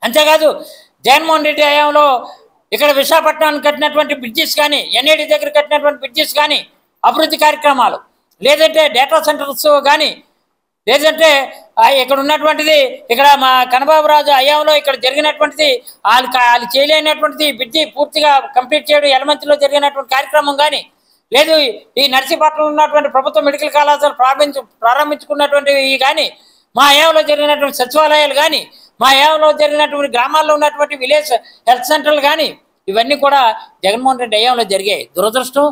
అంతేకాదు జగన్మోహన్ రెడ్డి హయాంలో ఇక్కడ విశాఖపట్నానికి కట్టినటువంటి బ్రిడ్జెస్ కానీ, ఎన్ఏడి దగ్గర కట్టినటువంటి బ్రిడ్జెస్ కానీ, అభివృద్ధి కార్యక్రమాలు, లేదంటే డేటా సెంటర్స్ కానీ, లేదంటే ఇక్కడ ఉన్నటువంటిది, ఇక్కడ మా కన్నబాబు రాజు హయాంలో ఇక్కడ జరిగినటువంటిది, వాళ్ళు చేయలేనటువంటిది బ్రిడ్జి పూర్తిగా కంప్లీట్ చేయడం ఎలమంచిలో జరిగినటువంటి కార్యక్రమం కానీ, లేదు ఈ నర్సీపట్నంలో ఉన్నటువంటి ప్రభుత్వ మెడికల్ కళాశాల ప్రారంభించుకున్నటువంటివి కానీ, మా హయాంలో జరిగినటువంటి సచివాలయాలు కానీ, మా హయాంలో జరిగినటువంటి గ్రామాల్లో ఉన్నటువంటి విలేజ్ హెల్త్ సెంటర్లు కానీ, ఇవన్నీ కూడా జగన్మోహన్ రెడ్డి హయాంలో జరిగాయి. దురదృష్టం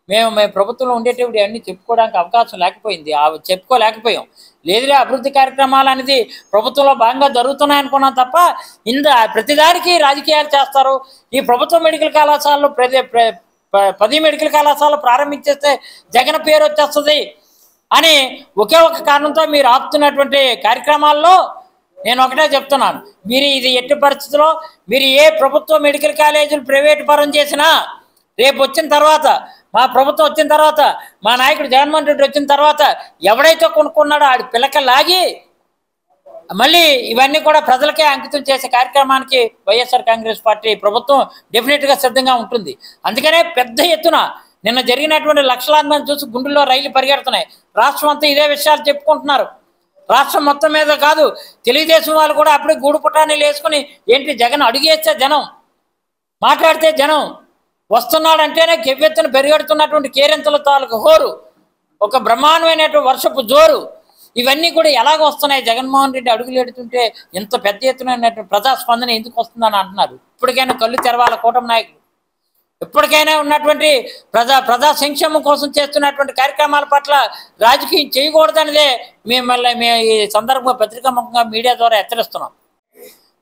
మేము ప్రభుత్వంలో ఉండేటప్పుడు అన్నీ చెప్పుకోవడానికి అవకాశం లేకపోయింది, చెప్పుకోలేకపోయాం. లేదులే అభివృద్ధి కార్యక్రమాలు అనేది ప్రభుత్వంలో భాగంగా జరుగుతున్నాయి అనుకున్నాం తప్ప ప్రతిదానికి రాజకీయాలు చేస్తారు. ఈ ప్రభుత్వ మెడికల్ కళాశాలలో 10 మెడికల్ కళాశాలలు ప్రారంభించేస్తే జగన్ పేరు వచ్చేస్తుంది అని ఒకే ఒక కారణంతో మీరు ఆపుతున్నటువంటి కార్యక్రమాల్లో నేను ఒకటే చెప్తున్నాను, మీరు ఇది ఎట్టి పరిస్థితుల్లో మీరు ఏ ప్రభుత్వ మెడికల్ కాలేజీలు ప్రైవేటు పరం చేసినా రేపు వచ్చిన తర్వాత, మా ప్రభుత్వం వచ్చిన తర్వాత, మా నాయకుడు జగన్మోహన్ రెడ్డి వచ్చిన తర్వాత ఎవడైతే కొనుక్కున్నాడో ఆడి పిల్లక లాగి మళ్ళీ ఇవన్నీ కూడా ప్రజలకే అంకితం చేసే కార్యక్రమానికి వైఎస్ఆర్ కాంగ్రెస్ పార్టీ ప్రభుత్వం డెఫినెట్గా సిద్ధంగా ఉంటుంది. అందుకనే పెద్ద ఎత్తున నిన్న జరిగినటువంటి లక్షలాది మంది చూసి గుండెల్లో రైలు పరిగెడుతున్నాయి. రాష్ట్రం అంతా ఇదే విషయాలు చెప్పుకుంటున్నారు. రాష్ట్రం మొత్తం మీద కాదు, తెలుగుదేశం వాళ్ళు కూడా అప్పుడే గూడు పుటానీలు వేసుకుని ఏంటి జగన్ అడుగేస్తే జనం, మాట్లాడితే జనం వస్తున్నాడంటేనే కెవ్వెత్తున పెరిగెడుతున్నటువంటి కేరింతల తాలూకు హోరు, ఒక బ్రహ్మాండమైనటువంటి వర్షపు జోరు, ఇవన్నీ కూడా ఎలాగ వస్తున్నాయి? జగన్మోహన్ రెడ్డి అడుగులు ఎడుతుంటే ఇంత పెద్ద ఎత్తున ప్రజాస్పందన ఎందుకు వస్తుందని అంటున్నారు. ఇప్పటికైనా కళ్ళు తెరవాల కూటమి నాయకులు, ఇప్పటికైనా ఉన్నటువంటి ప్రజా సంక్షేమం కోసం చేస్తున్నటువంటి కార్యక్రమాల పట్ల రాజకీయం చేయకూడదనేదే మేము ఈ సందర్భంగా పత్రికాముఖంగా మీడియా ద్వారా హెచ్చరిస్తున్నాం.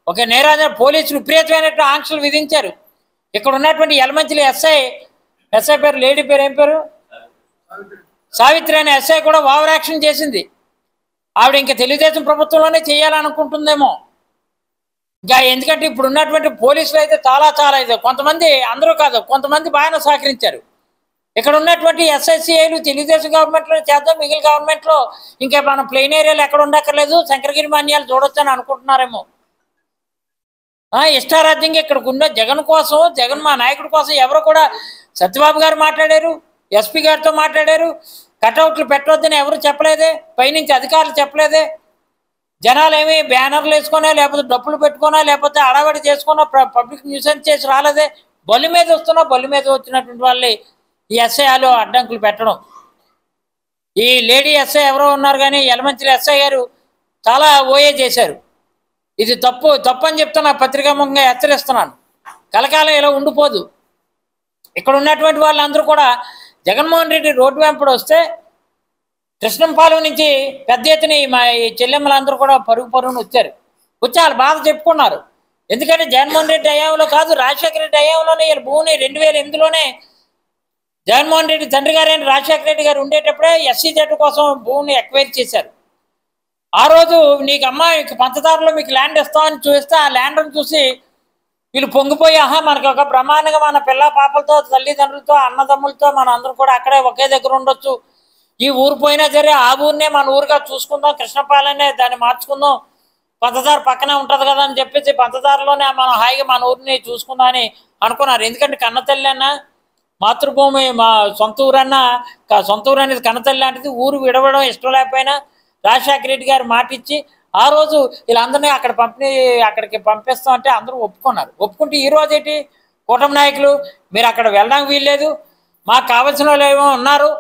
ఒక నేరాజన పోలీసులు విపరీతమైనటువంటి ఆంక్షలు విధించారు. ఇక్కడ ఉన్నటువంటి యలమంచిలి ఎస్ఐ పేరు, లేడీ పేరు ఏం పేరు, సావిత్రి అనే ఎస్ఐ కూడా ఓవర్ యాక్షన్ చేసింది. ఆవిడ ఇంకా తెలుగుదేశం ప్రభుత్వంలోనే చేయాలనుకుంటుందేమో. ఇంకా ఎందుకంటే ఇప్పుడు ఉన్నటువంటి పోలీసులు అయితే చాలా ఇది, కొంతమంది, అందరూ కాదు, కొంతమంది బాగానే సహకరించారు. ఇక్కడ ఉన్నటువంటి ఎస్ఐసిఐలు తెలుగుదేశం గవర్నమెంట్లో చేద్దాం, మిగిలిన గవర్నమెంట్లో ఇంకా మనం ప్లెయిన్ ఏరియాలు ఎక్కడ ఉండక్కర్లేదు, శంకరగిరి మాన్యాలు చూడొచ్చని అనుకుంటున్నారేమో. ఇష్టారాజ్యంగా ఇక్కడికి ఉన్న జగన్ కోసం, జగన్ మా నాయకుడి కోసం ఎవరు కూడా, సత్యబాబు గారు మాట్లాడారు, ఎస్పీ గారితో మాట్లాడారు, కటౌట్లు పెట్టవద్దని ఎవరు చెప్పలేదే, పైనుంచి అధికారులు చెప్పలేదే. జనాలు ఏమి బ్యానర్లు వేసుకున్నా, లేకపోతే డప్పులు పెట్టుకున్నా, లేకపోతే అడవడి చేసుకున్నా, పబ్లిక్ న్యూసెన్స్ చేసి రాలేదే. బొల్లి మీద వస్తున్నా, బొల్లి మీద వచ్చినటువంటి వాళ్ళని ఈ ఎస్ఐలు అడ్డంకులు పెట్టడం. ఈ లేడీ ఎస్ఐ ఎవరో ఉన్నారు కానీ యలమంచిలి ఎస్ఐ గారు చాలా ఓఏ చేశారు. ఇది తప్పు అని చెప్తున్నా, పత్రికాముఖంగా హెచ్చరిస్తున్నాను. కలకాలం ఇలా ఉండిపోదు. ఇక్కడ ఉన్నటువంటి వాళ్ళందరూ కూడా జగన్మోహన్ రెడ్డి రోడ్డు వెంపడి వస్తే కృష్ణంపాలెం నుంచి పెద్ద ఎత్తున మా చెల్లెమ్మలందరూ కూడా పరుగున వచ్చారు. వాళ్ళు బాధ చెప్పుకున్నారు. ఎందుకంటే జగన్మోహన్ రెడ్డి హయాంలో కాదు, రాజశేఖర రెడ్డి హయాంలోనే వీళ్ళ భూమిని 2008లోనే జగన్మోహన్ రెడ్డి తండ్రి గారైన రాజశేఖర రెడ్డి గారు ఉండేటప్పుడే SCZ కోసం భూమిని ఎక్వైర్ చేశారు. ఆ రోజు నీకు మీకు పంచదారలో మీకు ల్యాండ్ ఇస్తామని చూస్తే ఆ ల్యాండ్ని చూసి వీళ్ళు పొంగిపోయి, మనకి ఒక బ్రహ్మాండంగా మన పిల్ల పాపలతో, తల్లిదండ్రులతో, అన్నదమ్ములతో మన అందరూ కూడా అక్కడే ఒకే దగ్గర ఉండొచ్చు, ఈ ఊరు పోయినా సరే ఆ ఊరినే మన ఊరుగా చూసుకుందాం, కృష్ణపాలనే దాన్ని మార్చుకుందాం, పంచదార పక్కనే ఉంటుంది కదా అని చెప్పేసి పంచదారలోనే మనం హాయిగా మన ఊరిని చూసుకుందాం అని అనుకున్నారు. ఎందుకంటే కన్నతల్లి అన్న, మాతృభూమి మా సొంత ఊరన్నా, సొంత ఊరు అనేది కన్నతల్లి లాంటిది. ఊరు విడవడం ఇష్టం లేకపోయినా రాజశేఖర రెడ్డి గారు మాటిచ్చి ఆ రోజు వీళ్ళందరినీ అక్కడికి పంపిస్తామంటే అందరూ ఒప్పుకున్నారు. ఒప్పుకుంటే ఈ రోజు ఏంటి, కూటమి నాయకులు మీరు అక్కడ వెళ్ళడానికి వీల్లేదు, మాకు కావాల్సిన వాళ్ళు ఏమో ఉన్నారు,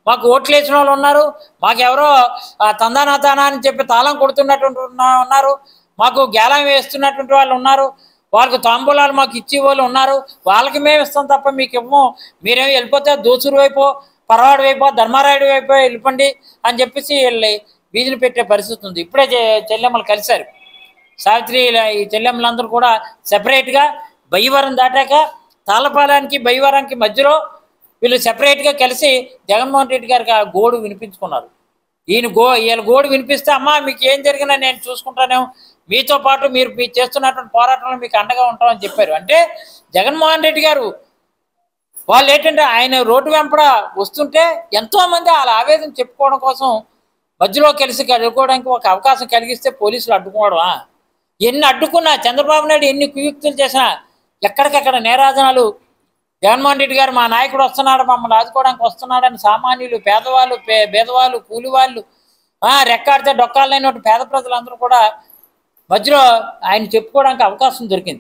మాకు ఓట్లు వేసిన వాళ్ళు ఉన్నారు, మాకెవరో తందానా అని చెప్పి తాళం కొడుతున్నటువంటి ఉన్నారు, మాకు గేలం వేస్తున్నటువంటి వాళ్ళు ఉన్నారు, వాళ్ళకు తాంబూలాలు మాకు ఇచ్చే వాళ్ళు ఉన్నారు, వాళ్ళకి మేము ఇస్తాం తప్ప మీకు ఇవ్వము, మీరేమో వెళ్ళిపోతే దోసూరు వైపు, పరవాడు వైపు, ధర్మారాయుడు వైపు వెళ్ళిపోండి అని చెప్పేసి వెళ్ళి వీధిని పెట్టే పరిస్థితి ఉంది. ఇప్పుడే చెల్లెమ్మలు కలిశారు. సావిత్రి ఈ చెల్లెమ్మలందరూ కూడా సెపరేట్గా బయ్యవరం దాటాక తాళ్ళపాలెంకి బయ్యవరానికి మధ్యలో వీళ్ళు సెపరేట్గా కలిసి జగన్మోహన్ రెడ్డి గారికి ఆ గోడు వినిపించుకున్నారు. వీళ్ళ గోడు వినిపిస్తే, మీకు ఏం జరిగినా నేను చూసుకుంటానేమో, మీతో పాటు మీరు చేస్తున్నటువంటి పోరాటంలో మీకు అండగా ఉంటామని చెప్పారు. అంటే జగన్మోహన్ రెడ్డి గారు వాళ్ళు ఏంటంటే ఆయన రోడ్డు వెంపడ వస్తుంటే ఎంతోమంది వాళ్ళ ఆవేదన చెప్పుకోవడం కోసం మధ్యలో కలిసి కలుపుకోవడానికి ఒక అవకాశం కలిగిస్తే పోలీసులు అడ్డుకోవడమా? ఎన్ని అడ్డుకున్నా, చంద్రబాబు నాయుడు ఎన్ని కుయుక్తులు చేసినా ఎక్కడికక్కడ నేరాజనాలు. జగన్మోహన్ రెడ్డి గారు మా నాయకుడు వస్తున్నాడు, మమ్మల్ని ఆదుకోవడానికి వస్తున్నాడని సామాన్యులు, పేదవాళ్ళు, పేదవాళ్ళు, కూలి వాళ్ళు, రెక్కాడితే డొక్కాలు లేనటువంటి పేద ప్రజలందరూ కూడా మధ్యలో ఆయన చెప్పుకోవడానికి అవకాశం దొరికింది.